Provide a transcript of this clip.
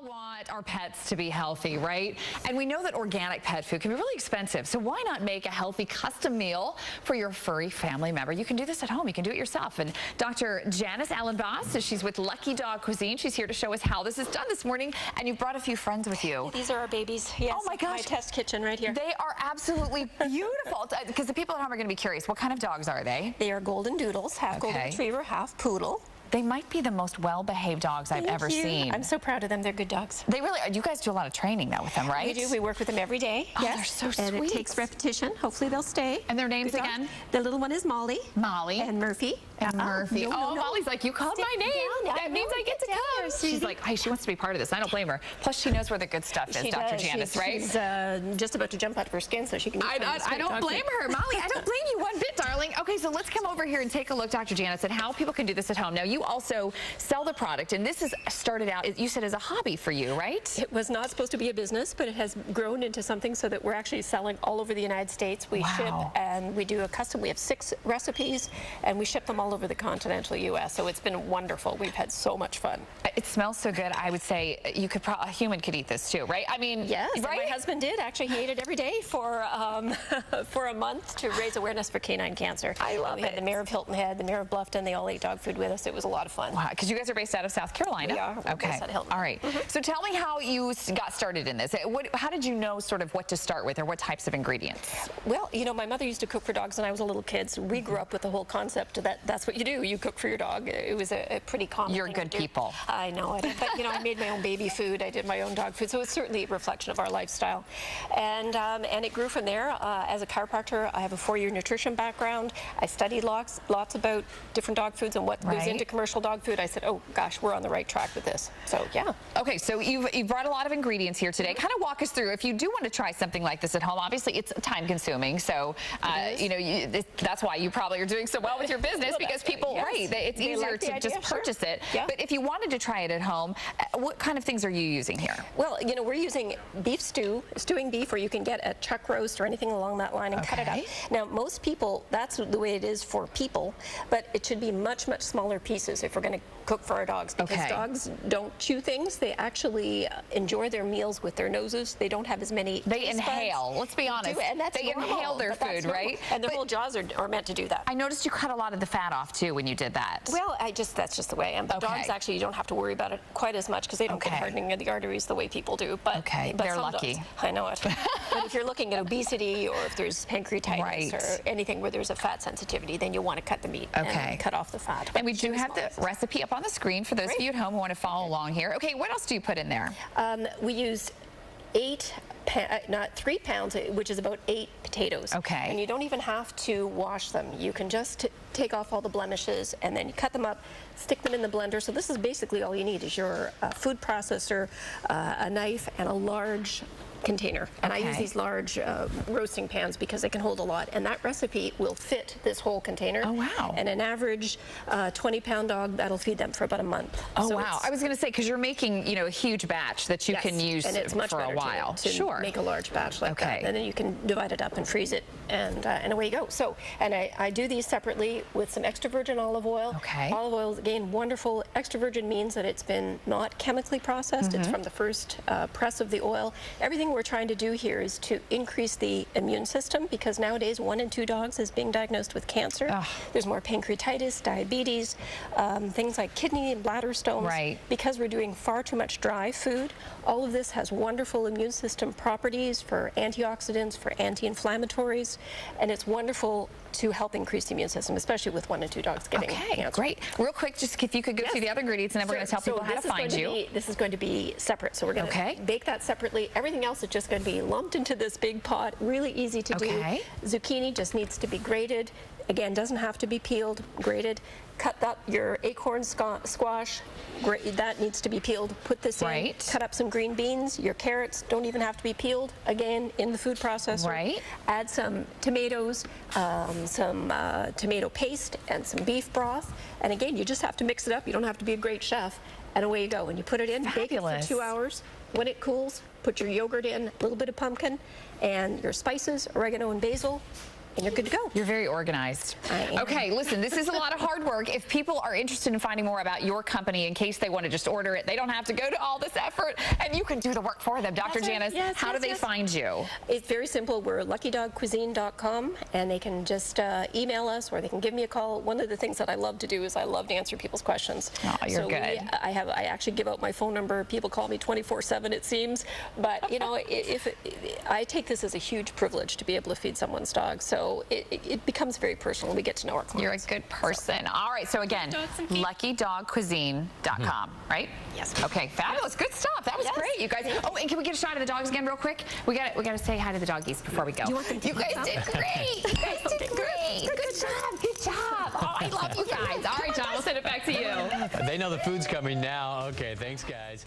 want our pets to be healthy, right? And we know that organic pet food can be really expensive. So why not make a healthy custom meal for your furry family member? You can do this at home. You can do it yourself. And Dr. Janice Elenbaas, she's with Lucky Dog Cuisine. She's here to show us how this is done this morning. And you've brought a few friends with you. These are our babies. Yes. Oh my gosh. My test kitchen right here. They are absolutely beautiful. Because the people at home are going to be curious. What kind of dogs are they? They are golden doodles, half golden retriever, half poodle. They might be the most well-behaved dogs I've ever seen. I'm so proud of them. They're good dogs. They really are. You guys do a lot of training, though, with them, right? We do. We work with them every day. Oh, yes. They're so sweet. And it takes repetition. Hopefully they'll stay. And their names again? The little one is Molly. Molly. And Murphy. And Murphy. No. Molly's like, you called my name. That means I get to come. She's like, hey, she wants to be part of this. I don't blame her. Plus, she knows where the good stuff is, Dr. Janice, right? She's just about to jump out of her skin so she can I don't blame her. Molly, I don't blame you one bit, darling. Okay, so let's come over here and take a look, Dr. Janice, at how people can do this at home. Now, you also sell the product, and this is started out, you said, as a hobby for you, right? It was not supposed to be a business, but it has grown into something so that we're actually selling all over the United States. We ship, and we do a custom. We have 6 recipes, and we ship them all over the continental U.S., so it's been wonderful. We've had so much fun. It smells so good. I would say you could a human could eat this too, right? I mean, yes, right? My husband did. Actually, he ate it every day for for a month to raise awareness for canine cancer. I love it. We had the mayor of Hilton Head, the mayor of Bluffton. They all ate dog food with us. It was a lot of fun. Wow, because you guys are based out of South Carolina. We are. Okay. Based out of Hilton. All right. So tell me how you got started in this. How did you know sort of what to start with, or what types of ingredients? Well, you know, my mother used to cook for dogs when I was a little kid, so we grew up with the whole concept that that's what you do. You cook for your dog. It was a pretty common thing. You're good people. I know it. But, you know, I made my own baby food. I did my own dog food. So it's certainly a reflection of our lifestyle. And it grew from there. As a chiropractor, I have a 4-year nutrition background. I studied lots about different dog foods and what goes into commercial dog food. I said, oh, gosh, we're on the right track with this. So, yeah. Okay, so you've brought a lot of ingredients here today. Kind of walk us through. If you do want to try something like this at home, obviously it's time-consuming. So, you know, that's why you probably are doing so well with your business, because people, it's easier to just purchase it. But if you wanted to try it at home, what kind of things are you using here? Well, you know, we're using beef stewing beef, or you can get a chuck roast or anything along that line and cut it up. Now, most people, that's the way it is for people, but it should be much, much smaller pieces if we're going to cook for our dogs, because dogs don't chew things. They actually enjoy their meals with their noses. They don't have as many They inhale. Let's be honest. And that's they inhale their food, right? And their whole jaws are meant to do that. I noticed you cut a lot of the fat off, too, when you did that. Well, that's just the way I am. But dogs, actually, you don't have to worry about it quite as much, because they don't get hardening of the arteries the way people do. But, but they're lucky. Dogs, I know it. But if you're looking at obesity, or if there's pancreatitis or anything where there's a fat sensitivity, then you'll want to cut the meat and cut off the fat. And we do have the recipe up on the screen for those of you at home who want to follow along here. Okay, what else do you put in there? We use 3 pounds, which is about 8 potatoes. Okay. And you don't even have to wash them. You can just take off all the blemishes, and then you cut them up, stick them in the blender. So this is basically all you need is your food processor, a knife, and a large container. And I use these large roasting pans because they can hold a lot, and that recipe will fit this whole container. Oh, wow. And an average 20-pound dog, that'll feed them for about a month. Oh, so wow. I was going to say, because you're making, you know, a huge batch that you can use and it's much for a while. To make a large batch like that. And then you can divide it up and freeze it, and away you go. So, and I do these separately with some extra virgin olive oil. Olive oil is, again, wonderful. Extra virgin means that it's been not chemically processed. It's from the first press of the oil. Everything we're trying to do here is to increase the immune system, because nowadays 1 in 2 dogs is being diagnosed with cancer. There's more pancreatitis, diabetes, things like kidney and bladder stones. Because we're doing far too much dry food, all of this has wonderful immune system properties for antioxidants, for anti-inflammatories, and it's wonderful to help increase the immune system, especially with 1 in 2 dogs getting cancer. Great. Real quick, just if you could go through the other ingredients, and then we're going to tell people how to find you. This is going to be separate, so we're going to bake that separately. Everything else is just going to be lumped into this big pot. Really easy to do. Zucchini just needs to be grated. Again, doesn't have to be peeled, grated. Cut up your acorn squash, that needs to be peeled. Put this in. Cut up some green beans. Your carrots don't even have to be peeled. Again, in the food processor. Add some tomatoes, some tomato paste, and some beef broth. And again, you just have to mix it up. You don't have to be a great chef. And away you go. And you put it in, bake it for 2 hours. When it cools, put your yogurt in, a little bit of pumpkin, and your spices, oregano and basil. you're good to go. You're very organized. I am. Okay, listen, this is a lot of hard work. If people are interested in finding more about your company in case they want to just order it, they don't have to go to all this effort, and you can do the work for them. Dr. Janice, how do they find you? It's very simple. We're luckydogcuisine.com, and they can just email us, or they can give me a call. One of the things that I love to do is I love to answer people's questions. Oh, you're so good. I actually give out my phone number. People call me 24/7, it seems. But, you know, I take this as a huge privilege to be able to feed someone's dog. So it becomes very personal. We get to know our clients. You're a good person. So. All right. So again, luckydogcuisine.com, right? Yes. Okay. Fabulous. Good stuff. That was great, you guys. Oh, and can we get a shot of the dogs again real quick? We got to say hi to the doggies before we go. You guys did great. You guys did great. Good job. Good job. Oh, I love you guys. All right, John. We'll send it back to you. They know the food's coming now. Okay. Thanks, guys.